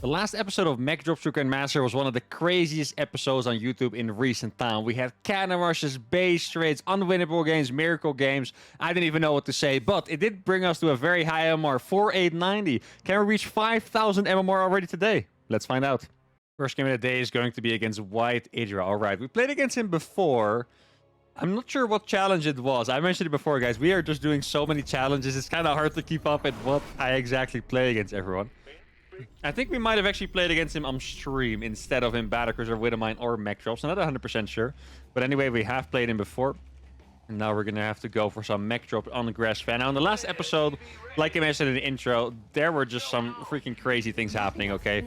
The last episode of Mech Drops to Grandmaster was one of the craziest episodes on YouTube in recent time. We had cannon rushes, base trades, unwinnable games, miracle games. I didn't even know what to say, but it did bring us to a very high MMR, 4890. Can we reach 5,000 MMR already today? Let's find out. First game of the day is going to be against White Idra. All right, we played against him before. I'm not sure what challenge it was. I mentioned it before, guys. We are just doing so many challenges. It's kind of hard to keep up at what I exactly play against everyone. I think we might have actually played against him on stream instead of in Battlecruiser, or Widowmine, or Mech Drops. I'm not 100% sure. But anyway, we have played him before. And now we're going to have to go for some Mech Drop on the grass fan. Now, in the last episode, like I mentioned in the intro, there were just some freaking crazy things happening, okay?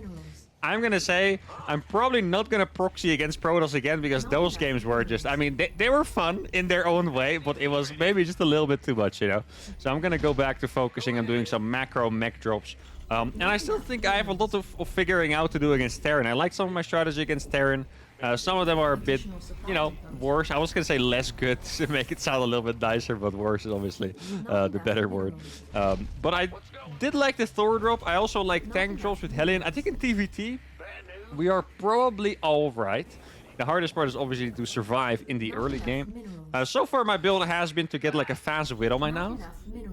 I'm going to say I'm probably not going to proxy against Protoss again because those games were just... I mean, they were fun in their own way, but it was maybe just a little bit too much, you know? So I'm going to go back to focusing on doing some macro Mech Drops. And I still think I have a lot of figuring out to do against Terran. I like some of my strategy against Terran. Some of them are a bit, you know, worse. I was going to say less good to make it sound a little bit nicer, but worse is obviously the better word. But I did like the Thor drop. I also like tank drops with Hellion. I think in TVT, we are probably all right. The hardest part is obviously to survive in the early game. So far, my build has been to get like a fast Widowmine now.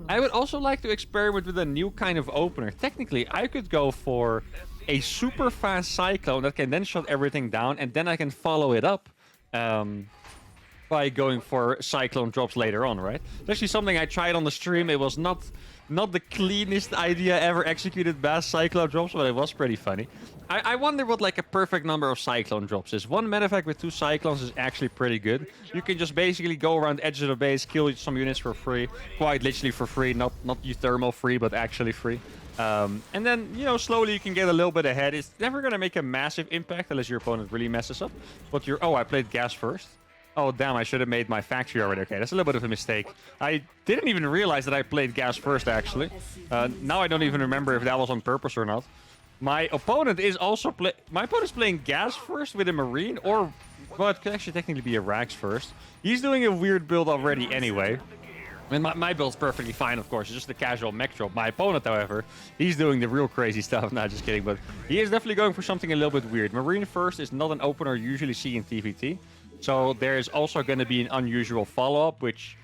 I would also like to experiment with a new kind of opener. Technically, I could go for a super fast Cyclone that can then shut everything down, and then I can follow it up by going for Cyclone drops later on, right? It's actually something I tried on the stream. It was not the cleanest idea ever executed bass Cyclone drops, but it was pretty funny. I wonder what like a perfect number of Cyclone drops is. One medevac with 2 Cyclones is actually pretty good. You can just basically go around the edge of the base, kill some units for free. Quite literally for free, not uThermal free, but actually free. And then, you know, slowly you can get a little bit ahead. It's never going to make a massive impact unless your opponent really messes up. But you're... Oh, I played gas first. Oh, damn, I should have made my factory already. Okay, that's a little bit of a mistake. I didn't even realize that I played gas first, actually. Now I don't even remember if that was on purpose or not. My opponent is also My opponent's playing gas first with a Marine, or... Well, it could actually technically be a Rags first. He's doing a weird build already anyway. I mean, my build's perfectly fine, of course. It's just a casual mech drop. My opponent, however, he's doing the real crazy stuff. Nah, just kidding. But he is definitely going for something a little bit weird. Marine first is not an opener you usually see in TVT. So there's also going to be an unusual follow-up, which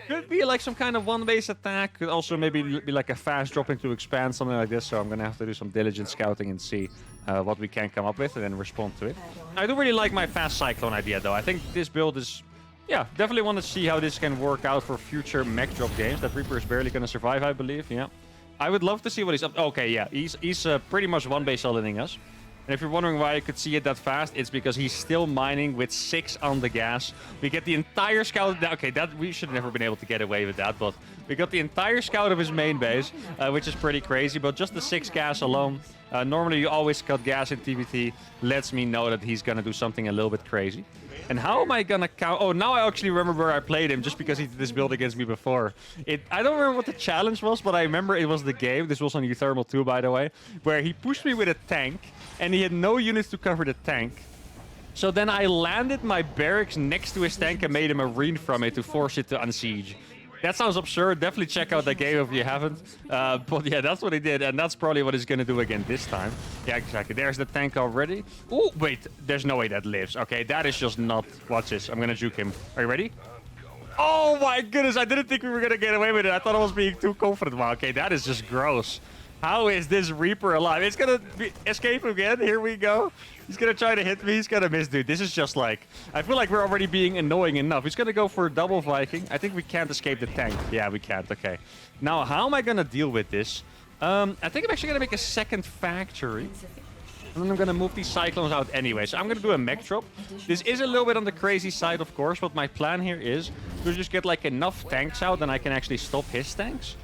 could be like some kind of one-base attack. Could also maybe be like a fast drop into expand, something like this. So I'm going to have to do some diligent scouting and see what we can come up with and then respond to it. I do really like my fast Cyclone idea, though. I think this build is... Yeah, definitely want to see how this can work out for future mech drop games. That Reaper is barely going to survive, I believe. Yeah, I would love to see what he's up. Okay, yeah, he's pretty much one-base soloning us. And if you're wondering why I could see it that fast, it's because he's still mining with 6 on the gas. We get the entire scout... Okay, that we should have never been able to get away with that, but we got the entire scout of his main base, which is pretty crazy. But just the 6 gas alone, normally you always cut gas in TVT, lets me know that he's going to do something a little bit crazy. And how am I going to count... Oh, now I actually remember where I played him, just because he did this build against me before. I don't remember what the challenge was, but I remember it was the game. This was on uThermal too, by the way, where he pushed me with a tank, and he had no units to cover the tank. So then I landed my barracks next to his tank and made a Marine from it to force it to unsiege. That sounds absurd. Definitely check out that game if you haven't. But yeah, that's what he did, and that's probably what he's going to do again this time. Yeah, exactly. There's the tank already. Oh, wait. There's no way that lives. Okay, that is just not... Watch this. I'm going to juke him. Are you ready? Oh my goodness, I didn't think we were going to get away with it. I thought I was being too confident. Wow, okay, that is just gross. How is this Reaper alive? It's going to escape again. Here we go. He's going to try to hit me. He's going to miss, dude. This is just like... I feel like we're already being annoying enough. He's going to go for a double Viking. I think we can't escape the tank. Yeah, we can't. Okay. Now, how am I going to deal with this? I think I'm actually going to make a second factory. And then I'm going to move these Cyclones out anyway. So I'm going to do a mech drop. This is a little bit on the crazy side, of course. But my plan here is to just get like enough tanks out, then I can actually stop his tanks.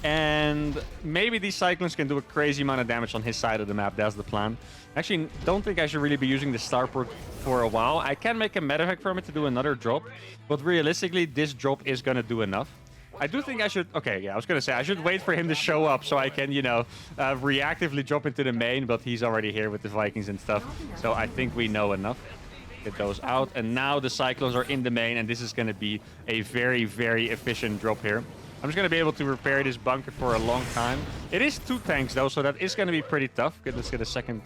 And maybe these Cyclones can do a crazy amount of damage on his side of the map. That's the plan. Actually, don't think I should really be using the starport for a while. I can make a medevac from it to do another drop. But realistically, this drop is going to do enough. I do think I should... Okay, yeah, I was going to say, I should wait for him to show up so I can, you know, reactively drop into the main. But he's already here with the Vikings and stuff. So I think we know enough. Get those out. And now the Cyclones are in the main. And this is going to be a very, very efficient drop here. I'm just going to be able to repair this bunker for a long time. It is 2 tanks, though, so that is going to be pretty tough. Okay, let's get a second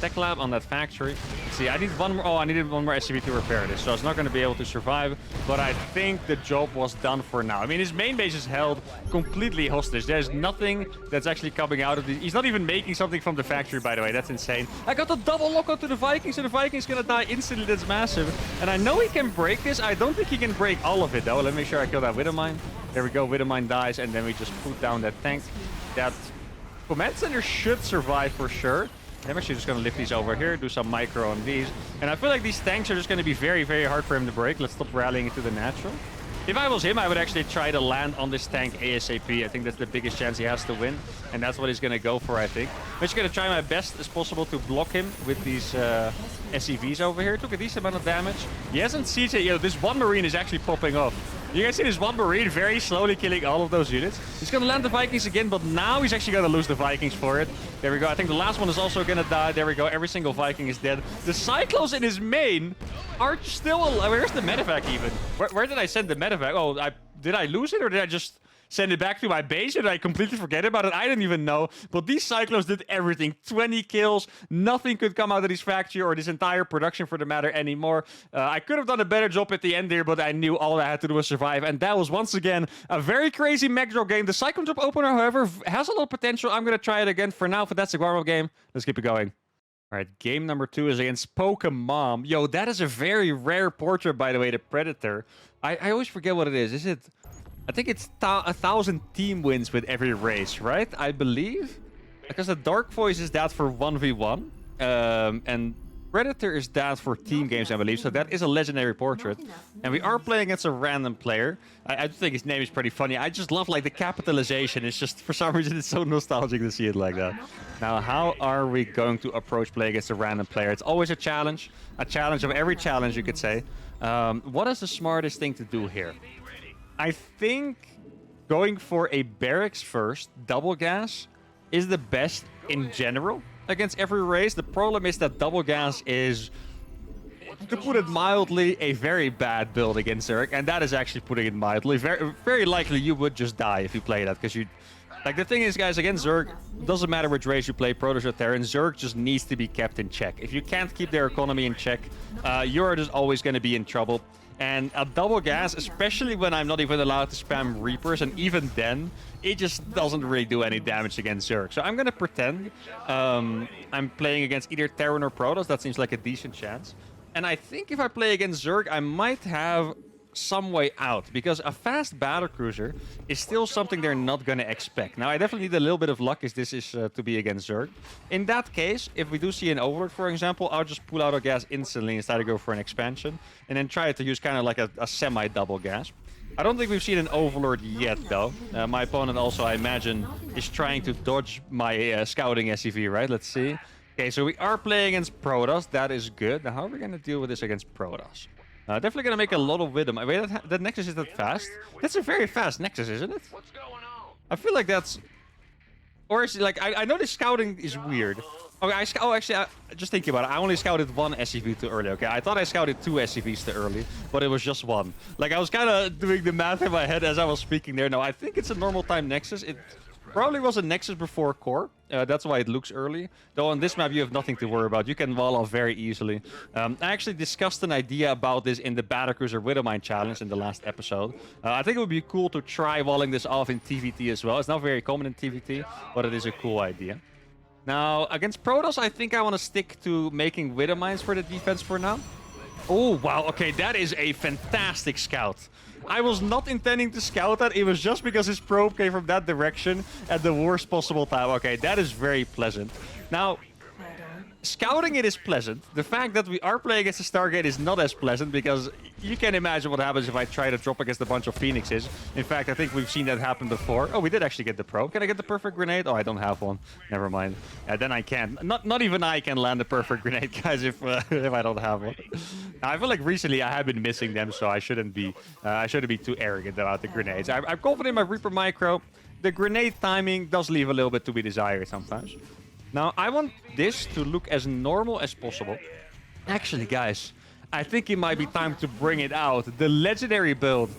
tech lab on that factory. Let's see, I need one more. Oh, I needed one more SCV to repair this, so it's not going to be able to survive. But I think the job was done for now. I mean, his main base is held completely hostage. There's nothing that's actually coming out of the... He's not even making something from the factory, by the way. That's insane. I got the double lockout to the Vikings, and the Vikings going to die instantly. That's massive. And I know he can break this. I don't think he can break all of it, though. Let me make sure I kill that Widow Mine. There we go. Widow Mine dies, and then we just put down that tank. That command center should survive for sure. I'm actually just going to lift these over here, do some micro on these. And I feel like these tanks are just going to be very, very hard for him to break. Let's stop rallying into the natural. If I was him, I would actually try to land on this tank ASAP. I think that's the biggest chance he has to win. And that's what he's going to go for, I think. I'm just going to try my best as possible to block him with these SCVs over here. Took a decent amount of damage. He hasn't sieged it. Yo, this one Marine is actually popping off. You guys see this one Marine very slowly killing all of those units. He's going to land the Vikings again, but now he's actually going to lose the Vikings for it. There we go. I think the last one is also going to die. There we go. Every single Viking is dead. The Cyclones in his main are still alive. Where's the medevac even? Where did I send the medevac? Oh, did I lose it or did I just send it back to my base? Or did I completely forget about it? I didn't even know. But these Cyclones did everything. 20 kills. Nothing could come out of this factory or this entire production for the matter anymore. I could have done a better job at the end there, but I knew all I had to do was survive. And that was once again a very crazy mech drop game. The Cyclone drop opener, however, has a lot of potential. I'm going to try it again. For now, that's a warm-up game. Let's keep it going. All right, game number 2 is against Pokemon. Yo, that is a very rare portrait, by the way, the Predator. I always forget what it is. Is it... I think it's 1,000 team wins with every race, right? I believe. Because the Dark Voice is that for 1v1. And Predator is that for team games, I believe. So that is a legendary portrait. And we are playing against a random player. I do think his name is pretty funny. I just love, like, the capitalization. It's just, for some reason, it's so nostalgic to see it like that. Now, how are we going to approach play against a random player? It's always a challenge. A challenge of every challenge, you could say. What is the smartest thing to do here? I think going for a barracks first, double gas, is the best in general against every race. The problem is that double gas is, to put it mildly, a very bad build against Zerg. And that is actually putting it mildly. Very, very likely you would just die if you play that. Because you... Like, the thing is, guys, against Zerg, doesn't matter which race you play, Protoss or Terran, Zerg just needs to be kept in check. If you can't keep their economy in check, you're just always going to be in trouble. And a double gas, especially when I'm not even allowed to spam Reapers, and even then, it just doesn't really do any damage against Zerg. So I'm going to pretend I'm playing against either Terran or Protoss. That seems like a decent chance. And I think if I play against Zerg, I might have some way out, because a fast battlecruiser is still something they're not going to expect. Now, I definitely need a little bit of luck if this is to be against Zerg. In that case, if we do see an Overlord, for example, I'll just pull out a gas instantly instead of go for an expansion, and then try to use kind of like a semi-double gas. I don't think we've seen an Overlord yet, though. My opponent also, I imagine, is trying to dodge my scouting SCV, right? Let's see. Okay, so we are playing against Protoss. That is good. Now, how are we going to deal with this against Protoss? Definitely going to make a lot of Widom. Wait, that Nexus is that fast? That's a very fast Nexus, isn't it? What's going on? I feel like that's... Or is it like... I know the scouting is weird. Okay, actually, just thinking about it. I only scouted one SCV too early, okay? I thought I scouted 2 SCVs too early, but it was just one. Like, I was kind of doing the math in my head as I was speaking there. No, I think it's a normal time Nexus. It probably was a Nexus before Core. That's why it looks early. Though on this map, you have nothing to worry about. You can wall off very easily. I actually discussed an idea about this in the Battlecruiser Widowmine challenge in the last episode. I think it would be cool to try walling this off in TVT as well. It's not very common in TVT, but it is a cool idea. Now, against Protoss, I think I want to stick to making Widowmines for the defense for now. Oh, wow. Okay, that is a fantastic scout. I was not intending to scout that. It was just because his probe came from that direction at the worst possible time. Okay, that is very pleasant. Now, scouting it is pleasant. The fact that we are playing against a Stargate is not as pleasant, because you can imagine what happens if I try to drop against a bunch of Phoenixes. In fact, I think we've seen that happen before. Oh, we did actually get the probe. Can I get the perfect grenade? Oh, I don't have one. Never mind. Then I can't. Not even I can land the perfect grenade, guys, if I don't have one. Now, I feel like recently I have been missing them, so I shouldn't be too arrogant about the grenades. I'm confident in my Reaper Micro. The grenade timing does leave a little bit to be desired sometimes. Now, I want this to look as normal as possible. Actually, guys, I think it might be time to bring it out. The legendary build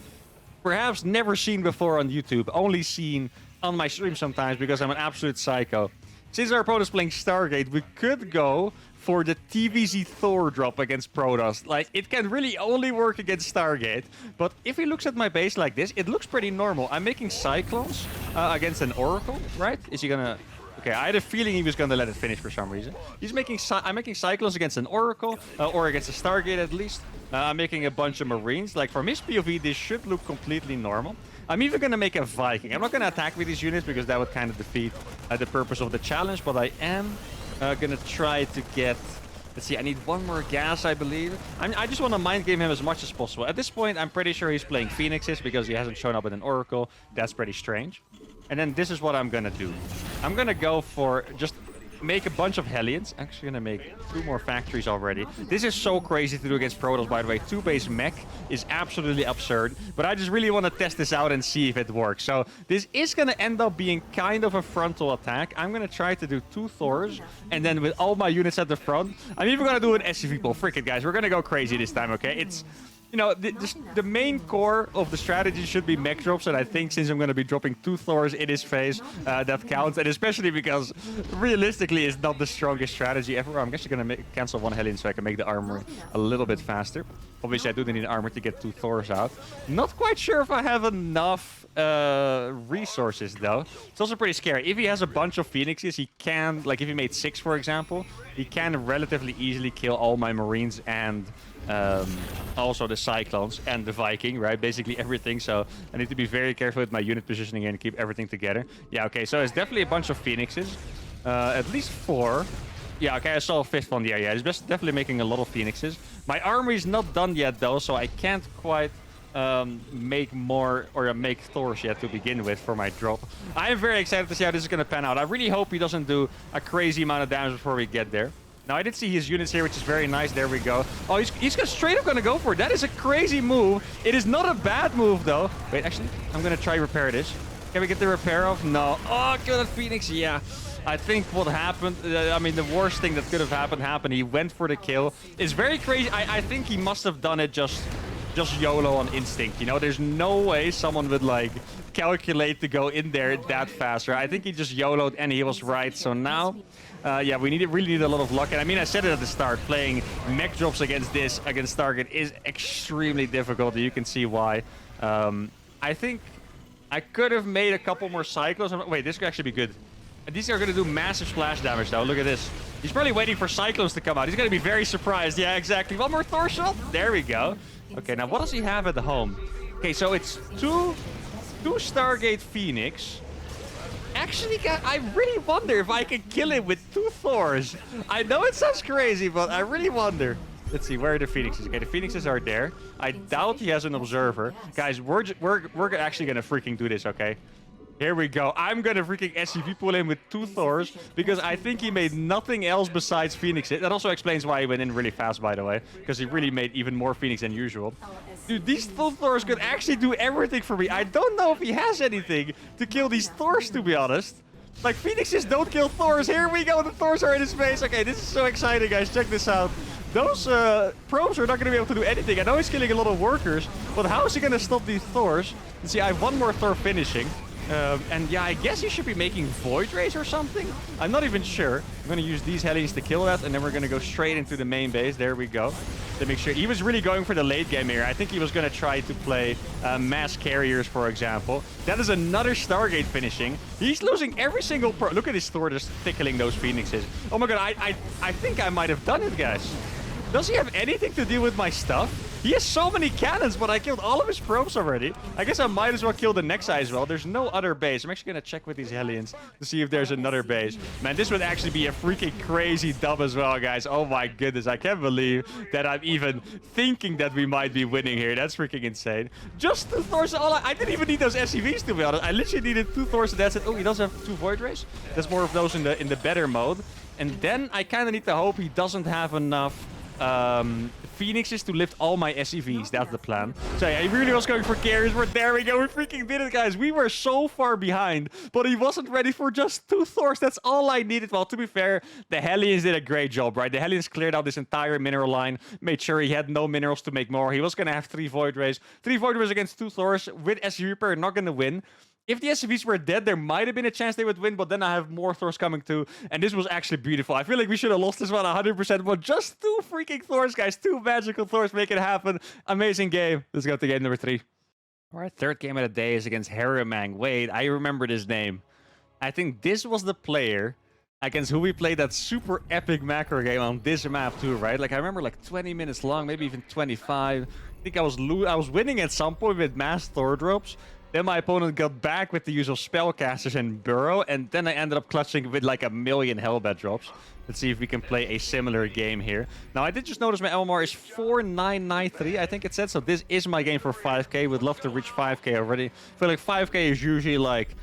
perhaps never seen before on YouTube, only seen on my stream sometimes because I'm an absolute psycho. Since our opponent's playing Stargate, we could go for the TVZ Thor drop against Protoss. Like, it can really only work against Stargate. But if he looks at my base like this, it looks pretty normal. I'm making Cyclones against an Oracle, right? Is he gonna... Okay, I had a feeling he was gonna let it finish for some reason. I'm making Cyclones against an Oracle, or against a Stargate at least. I'm making a bunch of Marines. Like, from his POV, this should look completely normal. I'm even gonna make a Viking. I'm not gonna attack with these units because that would kind of defeat the purpose of the challenge, but I am gonna try to get... Let's see, I need one more gas, I believe. I just want to mind game him as much as possible. At this point, I'm pretty sure he's playing Phoenixes because he hasn't shown up with an Oracle. That's pretty strange. And then this is what I'm gonna do. I'm gonna go for just make a bunch of Hellions. Actually gonna make 2 more factories already. This is so crazy to do against Protoss, by the way. 2-base Mech is absolutely absurd. But I just really want to test this out and see if it works. So this is gonna end up being kind of a frontal attack. I'm gonna try to do 2 Thors. And then with all my units at the front, I'm even gonna do an SCV pull. Frick it, guys. We're gonna go crazy this time, okay? It's... You know, the main core of the strategy should be mech drops, and I think since I'm going to be dropping 2 Thors in his face, that counts. And especially because, realistically, it's not the strongest strategy ever. I'm actually going to cancel 1 Hellion so I can make the armor a little bit faster. Obviously, I do need armor to get 2 Thors out. Not quite sure if I have enough resources, though. It's also pretty scary. If he has a bunch of Phoenixes, he can, like if he made 6, for example, he can relatively easily kill all my Marines and... also the Cyclones and the Viking, right? Basically everything. So I need to be very careful with my unit positioning and keep everything together. Yeah, okay. So it's definitely a bunch of Phoenixes. At least 4. Yeah, okay. I saw a 5th one. Yeah. It's definitely making a lot of Phoenixes. My army is not done yet, though, so I can't quite make more or make Thors yet to begin with for my drop. I am very excited to see how this is going to pan out. I really hope he doesn't do a crazy amount of damage before we get there. Now, I did see his units here, which is very nice. There we go. Oh, he's straight up going to go for it. That is a crazy move. It is not a bad move, though. Wait, actually, I'm going to try repair this. Can we get the repair off? No. Oh, kill that Phoenix. Yeah. I think what happened, I mean, the worst thing that could have happened. He went for the kill. It's very crazy. I think he must have done it just YOLO on instinct. You know, there's no way someone would, like, calculate to go in there that fast. Right? I think he just YOLO'd and he was right. So now... yeah, we really need a lot of luck. And I mean, I said it at the start, playing mech drops against Stargate is extremely difficult. You can see why. I think I could have made a couple more Cyclones. Wait, this could actually be good. These are going to do massive splash damage, though. Look at this. He's probably waiting for Cyclones to come out. He's going to be very surprised. Yeah, exactly. One more Thor shot. There we go. Okay, now what does he have at the home? Okay, so it's two Stargate Phoenix. Actually, I really wonder if I can kill him with 2 Thors. I know it sounds crazy, but I really wonder. Let's see, where are the Phoenixes? Okay, the Phoenixes are there. I doubt he has an observer. Guys, we're actually gonna freaking do this, okay? Here we go. I'm gonna freaking SCV pull in with 2 Thors because I think he made nothing else besides Phoenixes. That also explains why he went in really fast, by the way, because he really made even more Phoenix than usual. Dude, these 2 Thors could actually do everything for me. I don't know if he has anything to kill these Thors, to be honest. Like, Phoenixes don't kill Thors. Here we go. The Thors are in his face. Okay, this is so exciting, guys. Check this out. Those probes are not going to be able to do anything. I know he's killing a lot of workers, but how is he going to stop these Thors? You see, I have 1 more Thor finishing. And yeah, I guess he should be making Void Rays or something. I'm not even sure. I'm going to use these Hellions to kill that, and then we're going to go straight into the main base. There we go. To make sure. He was really going for the late game here. I think he was going to try to play mass carriers, for example. That is another Stargate finishing. He's losing every single... Look at his Thor just tickling those Phoenixes. Oh my god, I think I might have done it, guys. Does he have anything to do with my stuff? He has so many cannons, but I killed all of his probes already. I guess I might as well kill the next guy as well. There's no other base. I'm actually going to check with these Hellions to see if there's another base. Man, this would actually be a freaking crazy dub as well, guys. Oh my goodness. I can't believe that I'm even thinking that we might be winning here. That's freaking insane. Just 2 Thors. I didn't even need those SCVs, to be honest. I literally needed 2 Thors, and that's it. Oh, he does have 2 Void Rays. That's more of those in the better mode. And then I kind of need to hope he doesn't have enough Phoenixes to lift all my SCVs. That's the plan. So yeah, he really was going for carriers, but there we go. We freaking did it, guys. We were so far behind, but he wasn't ready for just 2 Thors. That's all I needed. Well, to be fair, the Hellions did a great job, right? The Hellions cleared out this entire mineral line, made sure he had no minerals to make more. He was going to have 3 Void Rays. 3 Void Rays against 2 Thors with SCV repair, not going to win. If the SCVs were dead, there might have been a chance they would win, but then I have more Thors coming too, and this was actually beautiful. I feel like we should have lost this one 100%, but just 2 freaking Thors, guys. 2 magical Thors make it happen. Amazing game. Let's go to game number 3. All right, third game of the day is against Harrimang. Wait, I remember this name. I think this was the player against who we played that super epic macro game on this map too, right? Like, I remember like 20 minutes long, maybe even 25. I think I was winning at some point with mass Thor drops. Then my opponent got back with the use of spellcasters and burrow, and then I ended up clutching with like 1,000,000 Hellbat drops. Let's see if we can play a similar game here. Now, I did just notice my LMR is 4993, I think it said. So this is my game for 5k. Would love to reach 5k already. I feel like 5k is usually like,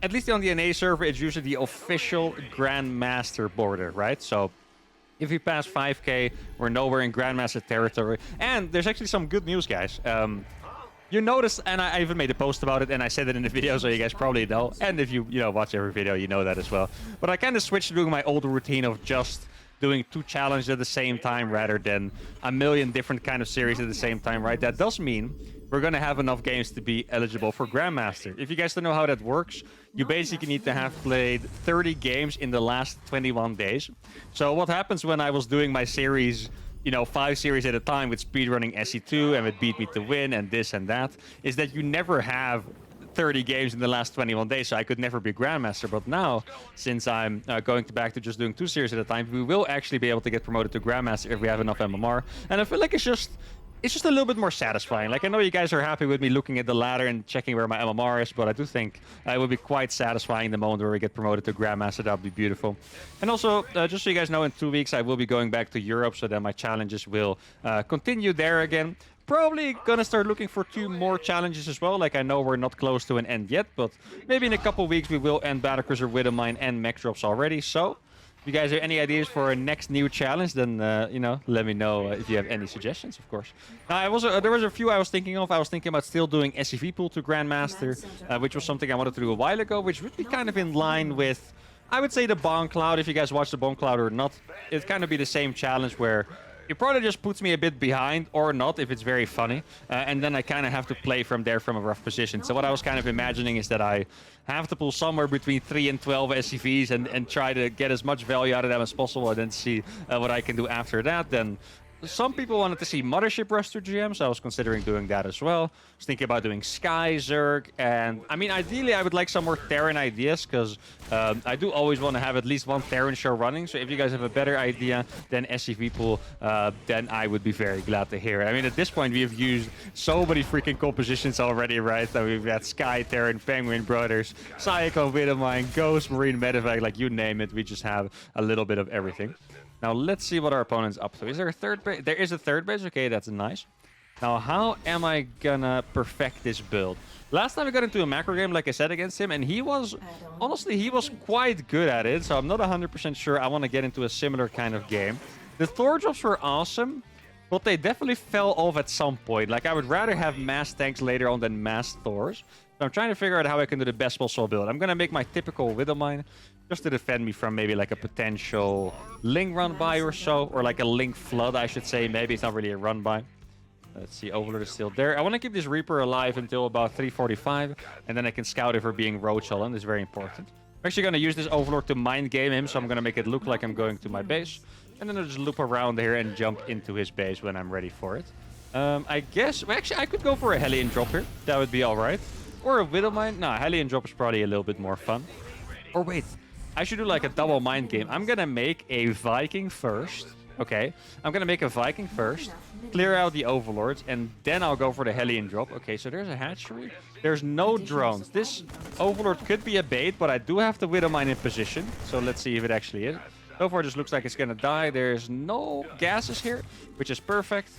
at least on the NA server, it's usually the official Grandmaster border, right? So if we pass 5k, we're nowhere in Grandmaster territory. And there's actually some good news, guys. You notice, and I even made a post about it, and I said it in the video, so you guys probably know. And if you watch every video, you know that as well. But I kind of switched to doing my old routine of just doing 2 challenges at the same time rather than 1,000,000 different kind of series at the same time, right? That does mean we're going to have enough games to be eligible for Grandmaster. If you guys don't know how that works, you basically need to have played 30 games in the last 21 days. So what happens when I was doing my series, 5 series at a time with speedrunning SE2 and with Beat Me to Win and this and that, is that you never have 30 games in the last 21 days, so I could never be Grandmaster. But now, since I'm going back to just doing 2 series at a time, we will actually be able to get promoted to Grandmaster if we have enough MMR. And I feel like it's just a little bit more satisfying. Like, I know you guys are happy with me looking at the ladder and checking where my MMR is, but I do think it will be quite satisfying the moment where we get promoted to Grandmaster. That would be beautiful. And also, just so you guys know, in 2 weeks I will be going back to Europe, so then my challenges will continue there again. Probably gonna start looking for 2 more challenges as well. Like, I know we're not close to an end yet, but maybe in a couple weeks we will end Battlecruiser, Widowmine, and Mech drops already. So if you guys have any ideas for a next new challenge, then, let me know if you have any suggestions, of course. Now, there was a few I was thinking of. I was thinking about still doing SCV pool to Grandmaster, which was something I wanted to do a while ago, which would be kind of in line with, I would say, the Bomb Cloud. If you guys watch the Bomb Cloud or not, it'd kind of be the same challenge where it probably just puts me a bit behind, or not, if it's very funny. And then I kind of have to play from there from a rough position. So what I was kind of imagining is that I have to pull somewhere between 3 and 12 SCVs and try to get as much value out of them as possible, and then see what I can do after that. Then some people wanted to see Mothership Rush to GM, so I was considering doing that as well. I was thinking about doing Sky, Zerg, and I mean, ideally I would like some more Terran ideas, because I do always want to have at least 1 Terran show running. So if you guys have a better idea than SCV pool, then I would be very glad to hear it. I mean, at this point we have used so many freaking compositions already, right? So we've got Sky, Terran, Penguin Brothers, Cyclone, Widowmine, Ghost, Marine, Medevac, like you name it. We just have a little bit of everything. Now, let's see what our opponent's up to. Is there a third base? There is a third base. Okay, that's nice. Now, how am I gonna perfect this build? Last time I got into a macro game, like I said, against him, and honestly, he was quite good at it, so I'm not 100% sure I want to get into a similar kind of game. The Thor drops were awesome, but they definitely fell off at some point. Like, I would rather have mass tanks later on than mass Thors. So I'm trying to figure out how I can do the best possible build. I'm gonna make my typical Widowmine, just to defend me from maybe like a potential Ling run by or so, or like a Ling flood, I should say. Maybe it's not really a run by. Let's see, Overlord is still there. I want to keep this Reaper alive until about 3:45, and then I can scout if we're being Roach Holland. This is very important. I'm actually going to use this Overlord to mind game him, so I'm going to make it look like I'm going to my base, and then I'll just loop around here and jump into his base when I'm ready for it. I guess, well, actually, I could go for a Hellion drop here. That would be all right. Or a Widowmine. No, Hellion drop is probably a little bit more fun. Or wait, I should do like a double mind game. I'm gonna make a Viking first. Okay, I'm gonna make a Viking first, clear out the Overlords, and then I'll go for the Hellion drop. Okay, so there's a hatchery. There's no drones. This Overlord could be a bait, but I do have the Widowmine in position. So let's see if it actually is. So far, it just looks like it's gonna die. There's no gases here, which is perfect.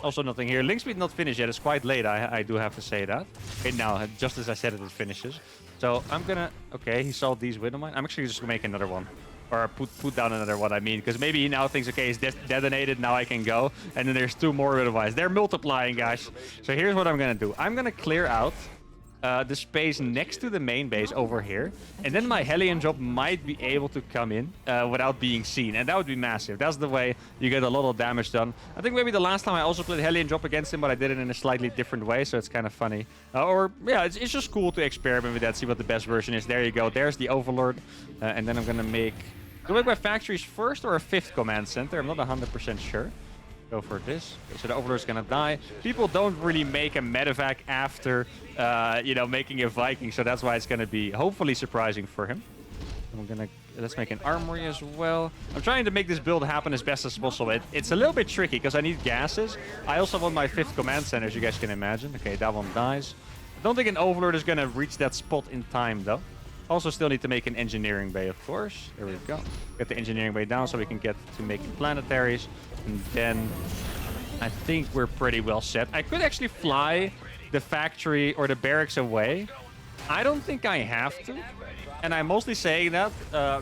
Also nothing here. Link speed not finished yet. It's quite late, I do have to say that. Okay, now, just as I said it, it finishes. So I'm gonna... Okay, he saw these Widowmine. I'm actually just gonna make another one. Or put down another one, I mean. Because maybe he now thinks, okay, it's detonated, now I can go. And then there's 2 more otherwise. They're multiplying, guys. So here's what I'm going to do. I'm going to clear out the space next to the main base over here. And then my Hellion drop might be able to come in without being seen. And that would be massive. That's the way you get a lot of damage done. I think maybe the last time I also played Hellion drop against him, but I did it in a slightly different way. So it's kind of funny. Yeah, it's just cool to experiment with that, see what the best version is. There you go. There's the Overlord. And then I'm going to make... Do I make my factories first or a 5th command center? I'm not 100% sure. Go for this. Okay, so the Overlord's gonna die. People don't really make a medevac after, you know, making a Viking, so that's why it's gonna be hopefully surprising for him. Let's make an armory as well. I'm trying to make this build happen as best as possible. It's a little bit tricky because I need gases. I also want my 5th command center, as you guys can imagine. Okay, that one dies. I don't think an Overlord is gonna reach that spot in time, though. Also still need to make an engineering bay, of course. There we go. Get the engineering bay down so we can get to making planetaries. And then I think we're pretty well set. I could actually fly the factory or the barracks away. I don't think I have to. And I'm mostly saying that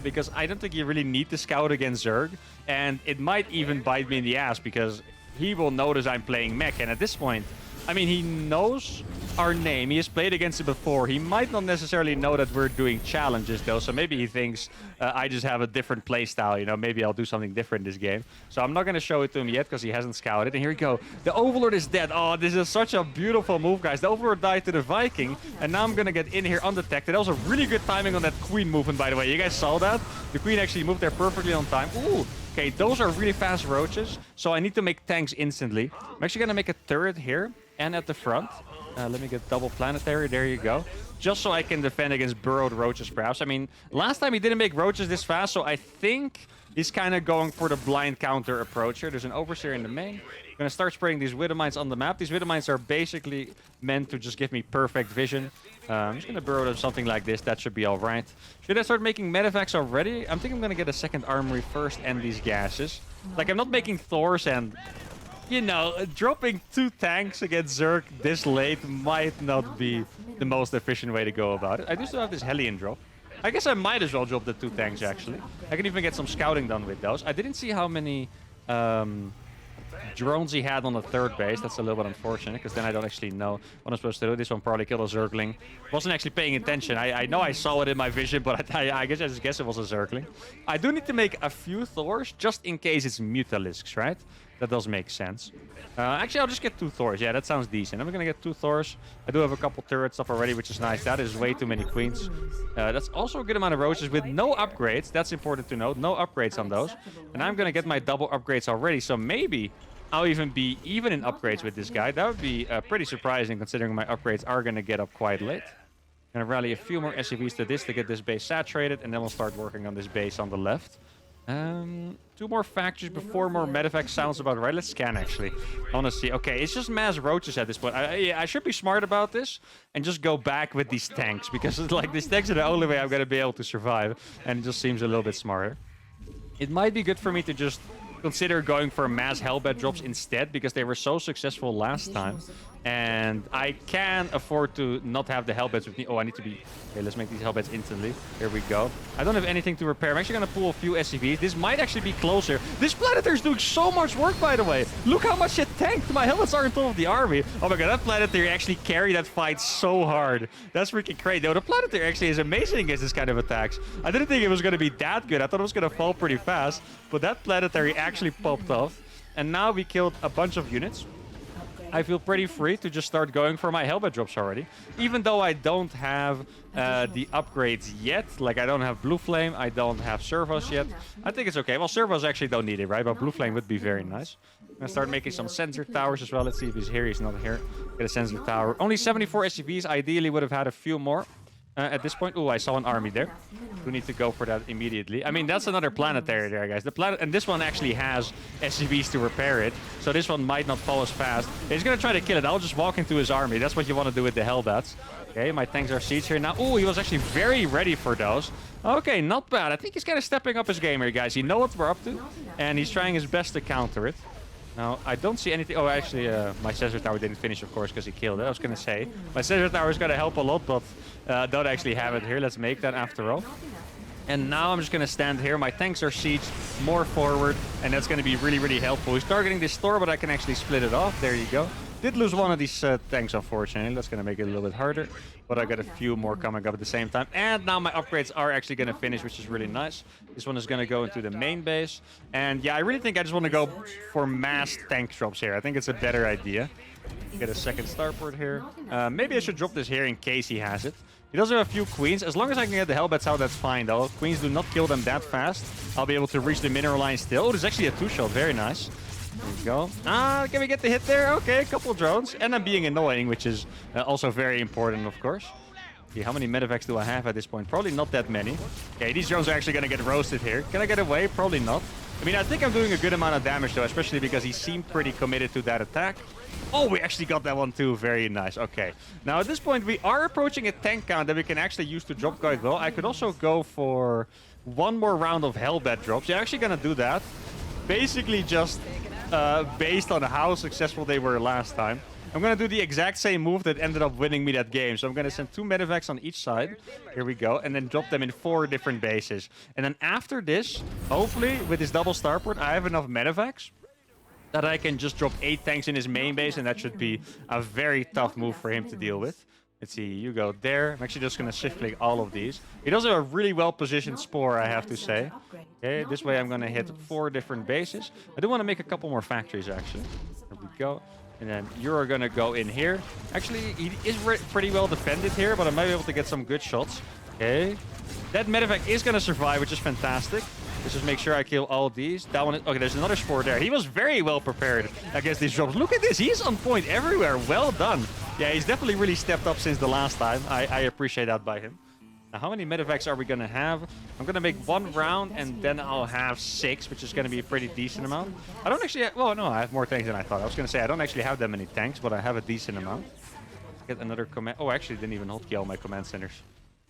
because I don't think you really need to scout against Zerg. And it might even bite me in the ass because he will notice I'm playing Mech. And at this point, I mean, he knows our name. He has played against it before. He might not necessarily know that we're doing challenges, though. So maybe he thinks I just have a different playstyle. You know, maybe I'll do something different this game. So I'm not going to show it to him yet because he hasn't scouted. And here we go. The Overlord is dead. Oh, this is such a beautiful move, guys. The Overlord died to the Viking. And now I'm going to get in here undetected. That was a really good timing on that Queen movement, by the way. You guys saw that? The Queen actually moved there perfectly on time. Ooh. Okay, those are really fast roaches. So I need to make tanks instantly. I'm actually going to make a turret here and at the front. Let me get double planetary. There you go. Just so I can defend against burrowed roaches, perhaps. I mean, last time he didn't make roaches this fast, so I think he's kind of going for the blind counter approach here. There's an Overseer in the main. I'm going to start spraying these Widow Mines on the map. These Widow Mines are basically meant to just give me perfect vision. I'm just going to burrow them something like this. That should be all right. Should I start making medevacs already? I'm thinking I'm going to get a second armory first and these gases. Like, I'm not making Thors and... You know, dropping 2 tanks against Zerg this late might not be the most efficient way to go about it. I do still have this Hellion drop. I guess I might as well drop the 2 tanks, actually. I can even get some scouting done with those. I didn't see how many drones he had on the 3rd base. That's a little bit unfortunate, because then I don't actually know what I'm supposed to do. This one probably killed a Zergling. Wasn't actually paying attention. I know I saw it in my vision, but I just guess it was a Zergling. I do need to make a few Thors, just in case it's Mutalisks, right? That does make sense. Actually, I'll just get 2 Thors. Yeah, that sounds decent. I'm going to get 2 Thors. I do have a couple turret stuff already, which is nice. That is way too many queens. That's also a good amount of roaches with no upgrades. That's important to note. No upgrades on those. And I'm going to get my double upgrades already. So maybe I'll even be even in upgrades with this guy. That would be pretty surprising considering my upgrades are going to get up quite late. Going to rally a few more SCVs to this to get this base saturated. And then we'll start working on this base on the left. 2 more factories before more medevac sounds about right. Let's scan, actually. I want to see. Okay, it's just mass roaches at this point. I should be smart about this and just go back with these tanks, because it's like these tanks are the only way I'm going to be able to survive, and it just seems a little bit smarter. It might be good for me to just consider going for mass Hellbat drops instead, because they were so successful last time. And I can afford to not have the Hellbats with me. Oh, I need to be... Okay, let's make these Hellbats instantly. Here we go. I don't have anything to repair. I'm actually going to pull a few SCVs. This might actually be closer. This Planetary is doing so much work, by the way. Look how much it tanked. My Hellbats are on top of the army. Oh my god, that Planetary actually carried that fight so hard. That's freaking crazy. Though the Planetary actually is amazing against this kind of attacks. I didn't think it was going to be that good. I thought it was going to fall pretty fast. But that Planetary actually popped off. And now we killed a bunch of units. I feel pretty free to just start going for my Hellbat drops already. Even though I don't have the upgrades yet. Like, I don't have Blue Flame. I don't have Servos yet. I think it's okay. Well, Servos actually don't need it, right? But Blue Flame would be very nice. I'm going to start making some sensor towers as well. Let's see if he's here. He's not here. Get a sensor tower. Only 74 SCVs. Ideally would have had a few more. At this point, oh, I saw an army there. We need to go for that immediately. I mean, that's another planetary there, guys. The planet, and this one actually has SCVs to repair it, so this one might not fall as fast. He's gonna try to kill it. I'll just walk into his army. That's what you want to do with the Hellbats. Okay, my tanks are siege here now. Oh, he was actually very ready for those. Okay, not bad. I think he's kind of stepping up his game here, guys. He knows what we're up to, and he's trying his best to counter it. Now, I don't see anything... Oh, actually, my sensor tower didn't finish, of course, because he killed it. I was going to say, my sensor tower is going to help a lot, but don't actually have it here. Let's make that after all. And now I'm just going to stand here. My tanks are sieged more forward, and that's going to be really, really helpful. He's targeting this Thor, but I can actually split it off. There you go. Did lose one of these tanks, unfortunately. That's going to make it a little bit harder. But I got a few more coming up at the same time. And now my upgrades are actually going to finish, which is really nice. This one is going to go into the main base. And yeah, I really think I just want to go for mass tank drops here. I think it's a better idea. Get a second starport here. Maybe I should drop this here in case he has it. He does have a few queens. As long as I can get the Hellbats out, that's fine, though. Queens do not kill them that fast. I'll be able to reach the mineral line still. Oh, there's actually a two-shot. Very nice. There we go. Can we get the hit there? Okay, a couple drones. And I'm being annoying, which is also very important, of course. Okay, how many medevacs do I have at this point? Probably not that many. Okay, these drones are actually going to get roasted here. Can I get away? Probably not. I mean, I think I'm doing a good amount of damage, though, especially because he seemed pretty committed to that attack. Oh, we actually got that one too. Very nice. Okay. Now, at this point, we are approaching a tank count that we can actually use to drop quite well. I could also go for one more round of Hellbat drops. Yeah, actually going to do that. Basically just based on how successful they were last time. I'm going to do the exact same move that ended up winning me that game. So I'm going to send 2 medevacs on each side. Here we go. And then drop them in 4 different bases. And then after this, hopefully, with this double starport, I have enough medevacs that I can just drop 8 tanks in his main base. And that should be a very tough move for him to deal with. Let's see, you go there. I'm actually just going to shift-click all of these. He does have a really well-positioned Spore, I have to say. Okay, this way I'm going to hit 4 different bases. I do want to make a couple more factories, actually. There we go. And then you're going to go in here. Actually, he is pretty well defended here, but I might be able to get some good shots. Okay. That medevac is going to survive, which is fantastic. Let's just make sure I kill all of these. That one is... Okay, there's another Spore there. He was very well prepared against these drops. Look at this. He's on point everywhere. Well done. Yeah, he's definitely really stepped up since the last time. I appreciate that by him. Now, how many medevacs are we going to have? I'm going to make 1 round, and then I'll have 6, which is going to be a pretty decent amount. I don't actually... Well, no, I have more tanks than I thought. I was going to say, I don't actually have that many tanks, but I have a decent amount. Let's get another command... Oh, I actually didn't even hotkey all my command centers.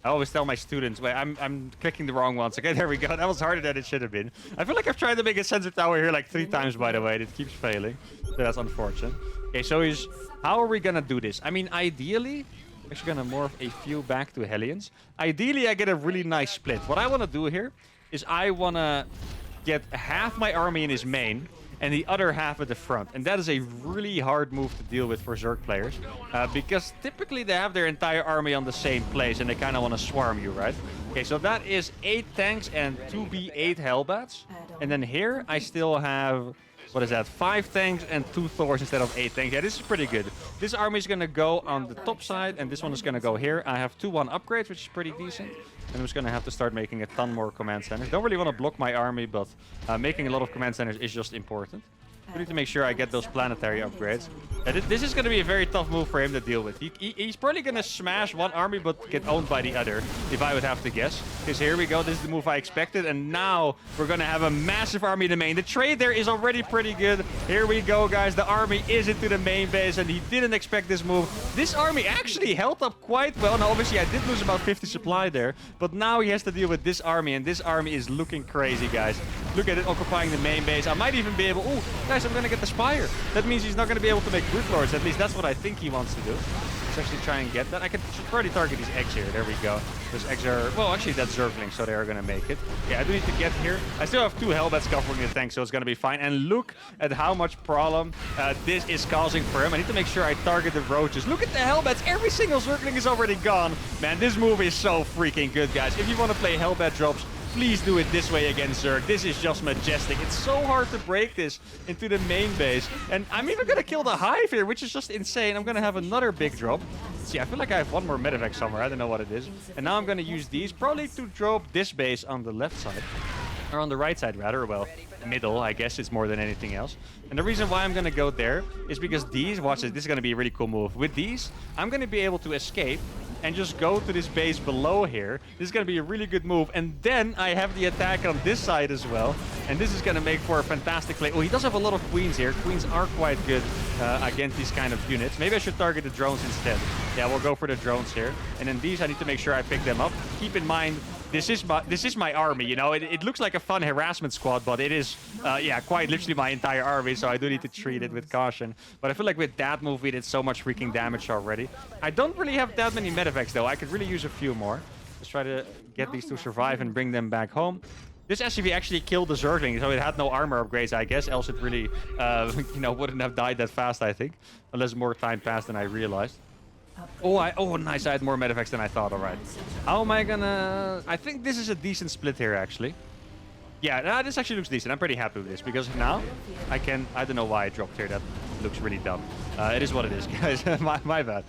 I always tell my students, wait, I'm clicking the wrong ones. Okay, there we go. That was harder than it should have been. I feel like I've tried to make a sensor tower here like 3 times, by the way. It keeps failing. So that's unfortunate. Okay, so how are we going to do this? I mean, ideally... Actually gonna morph a few back to Hellions. Ideally, I get a really nice split. What I want to do here is I want to get half my army in his main and the other half at the front. And that is a really hard move to deal with for Zerg players. Because typically they have their entire army on the same place and they kind of want to swarm you, right? Okay, so that is 8 tanks and 2B8 Hellbats. And then here I still have... What is that? 5 tanks and 2 Thors instead of 8 tanks. Yeah, this is pretty good. This army is going to go on the top side, and this one is going to go here. I have 2-1 upgrades, which is pretty decent. And I'm just going to have to start making a ton more command centers. Don't really want to block my army, but making a lot of command centers is just important. I need to make sure I get those planetary upgrades. This is going to be a very tough move for him to deal with. He's probably going to smash one army, but get owned by the other, if I would have to guess. Because here we go. This is the move I expected. And now we're going to have a massive army in the main. The trade there is already pretty good. Here we go, guys. The army is into the main base, and he didn't expect this move. This army actually held up quite well. Now, obviously, I did lose about 50 supply there. But now he has to deal with this army, and this army is looking crazy, guys. Look at it occupying the main base. I might even be able... Oh, guys, I'm going to get the Spire. That means he's not going to be able to make Brood Lords. At least that's what I think he wants to do. Let's actually try and get that. I should probably target these eggs here. There we go. Those eggs are... Well, actually, that's Zerglings, so they are going to make it. Yeah, I do need to get here. I still have 2 Hellbats covering the tank, so it's going to be fine. And look at how much problem this is causing for him. I need to make sure I target the roaches. Look at the Hellbats. Every single Zergling is already gone. Man, this move is so freaking good, guys. If you want to play Hellbat drops, please do it this way against Zerg. This is just majestic. It's so hard to break this into the main base. And I'm even going to kill the Hive here, which is just insane. I'm going to have another big drop. Let's see, I feel like I have 1 more medevac somewhere. I don't know what it is. And now I'm going to use these probably to drop this base on the left side. Or on the right side, rather. Well, middle, I guess it's more than anything else. And the reason why I'm going to go there is because these... Watch this. This is going to be a really cool move. With these, I'm going to be able to escape and just go to this base below here. This is going to be a really good move. And then I have the attack on this side as well. And this is going to make for a fantastic play. Oh, he does have a lot of queens here. Queens are quite good against these kind of units. Maybe I should target the drones instead. Yeah, we'll go for the drones here. And then these, I need to make sure I pick them up. Keep in mind, this is my army, you know. It looks like a fun harassment squad, but it is, yeah, quite literally my entire army, so I do need to treat it with caution. But I feel like with that move, we did so much freaking damage already. I don't really have that many medevacs, though. I could really use a few more. Let's try to get these to survive and bring them back home. This SCV actually killed the Zergling, so it had no armor upgrades, I guess. Else it really, you know, wouldn't have died that fast, I think. Unless more time passed than I realized. Oh, nice. I had more medevacts than I thought. All right. How am I gonna... I think this is a decent split here, actually. Yeah, nah, this actually looks decent. I'm pretty happy with this because now I can... I don't know why I dropped here. That looks really dumb. It is what it is, guys. my bad.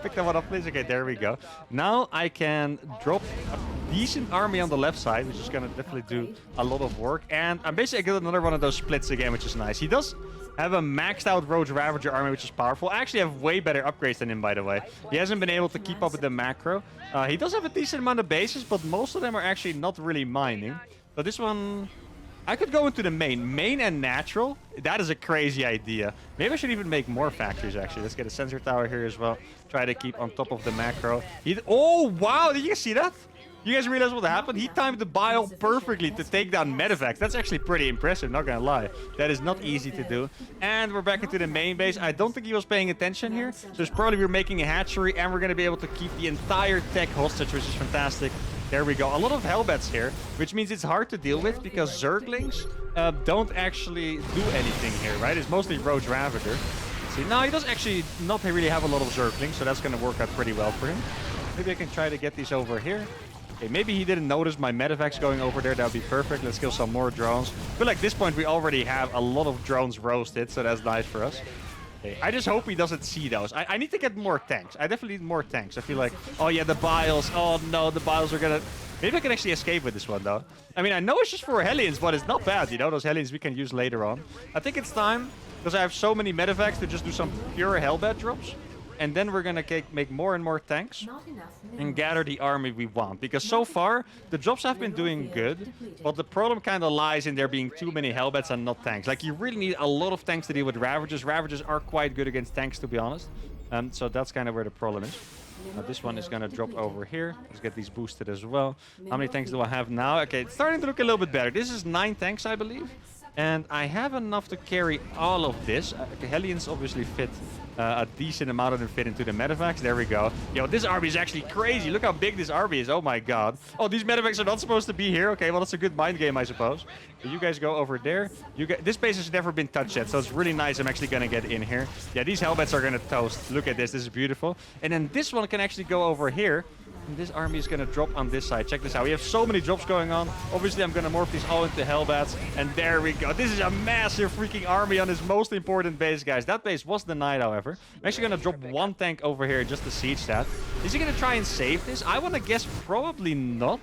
Pick that one up, please. Okay, there we go. Now I can drop a decent army on the left side, which is going to definitely do a lot of work. And I'm basically getting another one of those splits again, which is nice. He does have a maxed out Roach Ravager army, which is powerful. I actually have way better upgrades than him, by the way. He hasn't been able to keep up with the macro. He does have a decent amount of bases, but most of them are actually not really mining. So this one... I could go into the main and natural. That is a crazy idea. Maybe I should even make more factories, actually. Let's get a sensor tower here as well. Try to keep on top of the macro. Oh, wow. Did you guys see that? You guys realize what happened? He timed the bile perfectly to take down medevacs. That's actually pretty impressive, not gonna lie. That is not easy to do. And we're back into the main base. I don't think he was paying attention here. So it's probably we're making a hatchery and we're gonna be able to keep the entire tech hostage, which is fantastic. There we go. A lot of Hellbats here, which means it's hard to deal with because Zerglings don't actually do anything here, right? It's mostly Roach Ravager. See, now he does actually not really have a lot of Zerglings, so that's going to work out pretty well for him. Maybe I can try to get these over here. Okay, maybe he didn't notice my medevacs going over there. That would be perfect. Let's kill some more drones. I feel like at this point we already have a lot of drones roasted, so that's nice for us. Okay, I just hope he doesn't see those. I need to get more tanks. I definitely need more tanks. I feel like, oh yeah, the biles. Oh no, the biles are gonna... Maybe I can actually escape with this one, though. I mean, I know it's just for Hellions, but it's not bad, you know? Those Hellions we can use later on. I think it's time, because I have so many medevacs, to just do some pure Hellbat drops. And then we're gonna make more and more tanks and gather the army we want. Because so far, the drops have been doing good, but the problem kind of lies in there being too many Hellbats and not tanks. Like, you really need a lot of tanks to deal with Ravagers. Ravagers are quite good against tanks, to be honest. So that's kind of where the problem is. Now this one is going to drop over here. Let's get these boosted as well. How many tanks do I have now? Okay, it's starting to look a little bit better. This is 9 tanks, I believe. And I have enough to carry all of this. Hellions obviously fit a decent amount of them fit into the medevacs. There we go. Yo, this army is actually crazy. Look how big this army is. Oh my god. Oh, these medevacs are not supposed to be here. Okay, well, that's a good mind game, I suppose. So you guys go over there. This base has never been touched yet, so it's really nice I'm actually going to get in here. Yeah, these Hellbats are going to toast. Look at this. This is beautiful. And then this one can actually go over here. And this army is going to drop on this side. Check this out. We have so many drops going on. Obviously, I'm going to morph these all into Hellbats. And there we go. This is a massive freaking army on this most important base, guys. That base was denied, however. I'm actually going to drop 1 tank over here just to siege that. Is he going to try and save this? I want to guess probably not.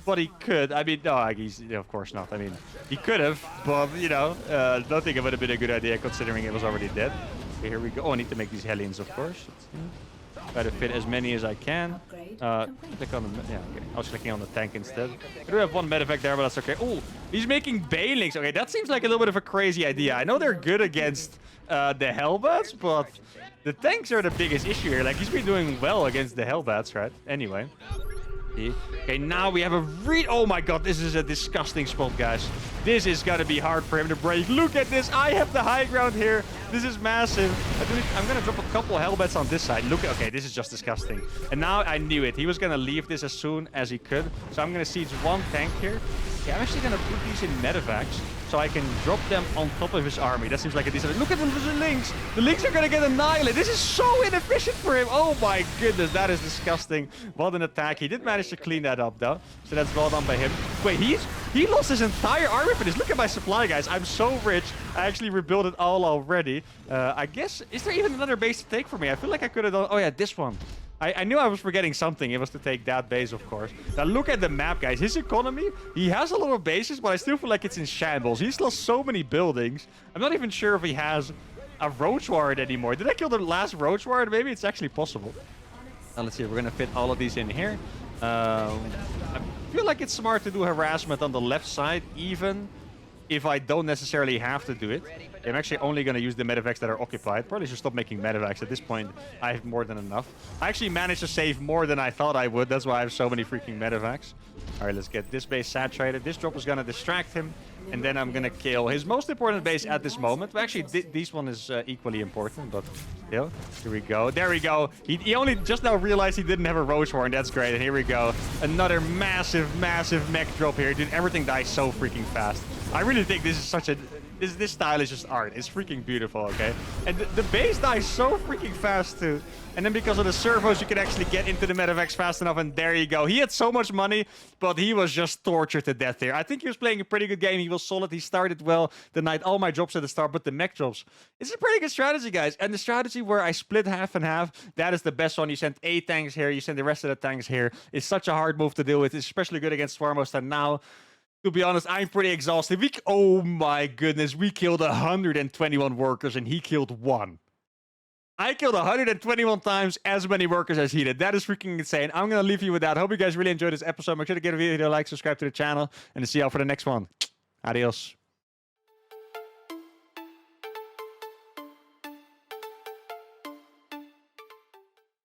But he could. I mean, no, he's, of course not. I mean, he could have. But, you know, I don't think it would have been a good idea considering it was already dead. Okay, here we go. Oh, I need to make these Hellions, of course. Try to fit as many as I can. Click on the... Yeah, okay. I was clicking on the tank instead. I do have 1 medevac there, but that's okay. Oh, he's making Banelings. Okay, that seems like a little bit of a crazy idea. I know they're good against the Hellbats, but the tanks are the biggest issue here. Like, he's been doing well against the Hellbats, right? Anyway. Okay, now we have a oh my god, this is a disgusting spot, guys. This is gonna be hard for him to break. Look at this. I have the high ground here. This is massive. I'm gonna drop a couple Hellbats on this side. Look, okay, this is just disgusting. And now I knew it. He was gonna leave this as soon as he could. So I'm gonna siege 1 tank here. Okay, I'm actually gonna put these in medevacs so I can drop them on top of his army. That seems like a decent... Look at the Lynx. The Lynx are gonna get annihilated. This is so inefficient for him. Oh my goodness, that is disgusting. What an attack. He did manage to clean that up, though. So that's well done by him. Wait, he lost his entire army for this. Look at my supply, guys. I'm so rich. I actually rebuilt it all already. I guess... Is there even another base to take for me? I feel like I could have done... Oh yeah, this one. I knew I was forgetting something. It was to take that base, of course. Now, look at the map, guys. His economy, he has a lot of bases, but I still feel like it's in shambles. He's lost so many buildings. I'm not even sure if he has a Roach Ward anymore. Did I kill the last Roach Ward? Maybe it's actually possible. Now, let's see. We're going to fit all of these in here. I feel like it's smart to do harassment on the left side, even if I don't necessarily have to do it. I'm actually only going to use the medevacs that are occupied. Probably should stop making medevacs. At this point, I have more than enough. I actually managed to save more than I thought I would. That's why I have so many freaking medevacs. All right, let's get this base saturated. This drop is going to distract him. And then I'm going to kill his most important base at this moment. Well, actually, this one is equally important, but Still. Here we go. There we go. He only just now realized he didn't have a Rose Horn. That's great. And here we go. Another massive, massive mech drop here. Dude, everything dies so freaking fast. I really think this is such a... This style is just art. It's freaking beautiful, okay? And the base dies so freaking fast, too. And then because of the servos, you can actually get into the medevacs fast enough, and there you go. He had so much money, but he was just tortured to death here. I think he was playing a pretty good game. He was solid. He started well the night. All my drops at the start, but the mech drops. It's a pretty good strategy, guys. And the strategy where I split half and half, that is the best one. You send 8 tanks here. You send the rest of the tanks here. It's such a hard move to deal with. It's especially good against Swarmos. And now... To be honest, I'm pretty exhausted. Oh my goodness, we killed 121 workers and he killed 1. I killed 121 times as many workers as he did. That is freaking insane. I'm going to leave you with that. Hope you guys really enjoyed this episode. Make sure to give the video a like, subscribe to the channel, and see y'all for the next one. Adios.